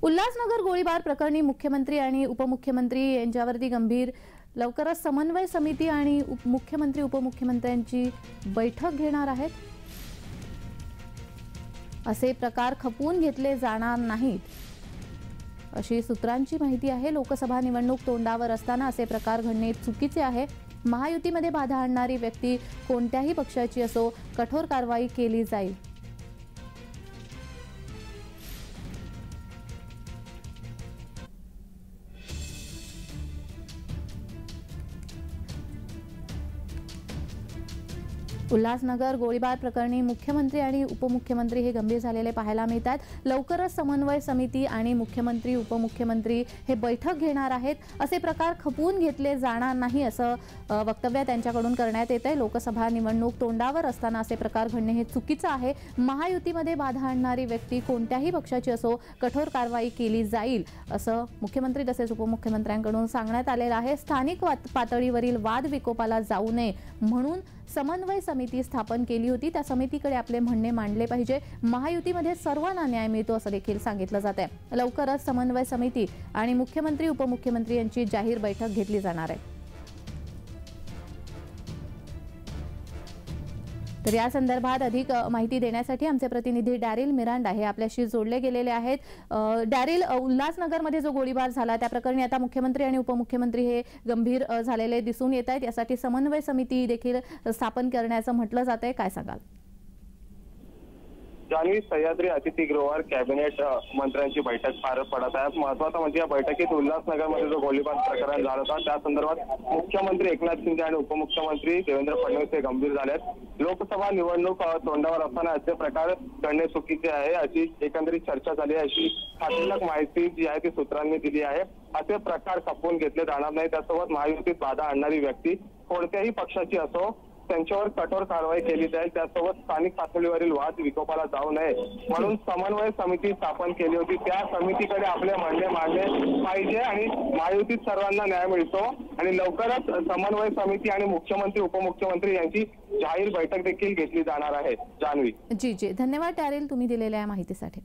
उल्हासनगर गोळीबार प्रकरणी मुख्यमंत्री आणि उपमुख्यमंत्री यांच्यावरती गंभीर लवकरच समन्वय समिती आणि मुख्यमंत्री उपमुख्यमंत्र्यांची बैठक घेणार आहेत। असे प्रकार खपवून घेतले जाणार नाहीत अशी सूत्रांची माहिती आहे। लोकसभा निवडणूक तोंडावर असताना असे प्रकार घडणे चुकीचे आहे। महायुतीमध्ये बाधा आणणारी व्यक्ती कोणत्याही पक्षाची असो कठोर कारवाई केली जाईल। उल्हासनगर गोळीबार प्रकरणी मुख्यमंत्री आणि उपमुख्यमंत्री हे गंभीर झालेले पाहायला मिळतात। लवकरच समन्वय समिती आणि मुख्यमंत्री उपमुख्यमंत्री हे बैठक घेणार आहेत। असे प्रकार खपवून घेतले जाणार नाही असं वक्तव्य त्यांच्याकडून करण्यात येतंय। लोकसभा निवडणूक तोंडावर असताना असे प्रकार घडणे हे चुकीचे आहे। महायुतीमध्ये बाधा आणणारी व्यक्ती कोणत्याही पक्षाची असो कठोर कारवाई केली जाईल असं मुख्यमंत्री तसेच उपमुख्यमंत्र्यांकडून सांगण्यात आलेलं आहे। स्थानिक पातळीवरील वाद विकोपाला जाऊ नये म्हणून समन्वय समिती स्थापन केली होती। त्या समितीकडे आपले म्हणणे मांडले पाहिजे। महायुतीमध्ये सर्वांना न्याय मिळतो असं देखील सांगितलं जात आहे। लवकरच समन्वय समिती आणि मुख्यमंत्री उपमुख्यमंत्री यांची जाहीर बैठक घेतली जाणार आहे। तर या संदर्भात अधिक माहिती देण्यासाठी आमचे प्रतिनिधी डॅरिल मिरांडा हे आपल्याशी जोडले गेलेले आहेत। डॅरिल, उल्हासनगरमध्ये जो गोळीबार झाला त्या प्रकरणी आता मुख्यमंत्री आणि उपमुख्यमंत्री हे गंभीर झालेले दिसून येत आहेत। यासाठी समन्वय समिती देखील स्थापन करण्याचं म्हटलं जातंय, काय सांगाल? जान्हवी, सह्याद्री अतिथीगृहावर कॅबिनेट मंत्र्यांची बैठक पार पडत आहे। महत्वाचं म्हणजे या बैठकीत उल्हासनगरमध्ये जो गोळीबार प्रकरण झालं होता त्या संदर्भात मुख्यमंत्री एकनाथ शिंदे आणि उपमुख्यमंत्री देवेंद्र फडणवीस हे गंभीर झाले आहेत। लोकसभा निवडणूक तोंडावर असताना असे प्रकार घडणे चुकीचे आहे अशी एकंदरीत चर्चा झाली आहे। अशी खात्रीलायक माहिती जी आहे ती सूत्रांनी दिली आहे। असे प्रकार खपवून घेतले जाणार नाही। त्यासोबत महायुतीत बाधा आणणारी व्यक्ती कोणत्याही पक्षाची असो त्यांच्यावर कठोर कारवाई केली जाईल। त्यासोबत स्थानिक पातळीवरील वाद विकोपाला जाऊ नये म्हणून समन्वय समिती स्थापन केली होती। त्या समितीकडे आपले म्हणणे मांडले पाहिजे आणि महायुतीत सर्वांना न्याय मिळतो आणि लवकरच समन्वय समिती आणि मुख्यमंत्री उपमुख्यमंत्री यांची जाहीर बैठक देखील घेतली जाणार आहे। जान्हवी जी धन्यवाद डॅरिल, तुम्ही दिलेल्या माहितीसाठी।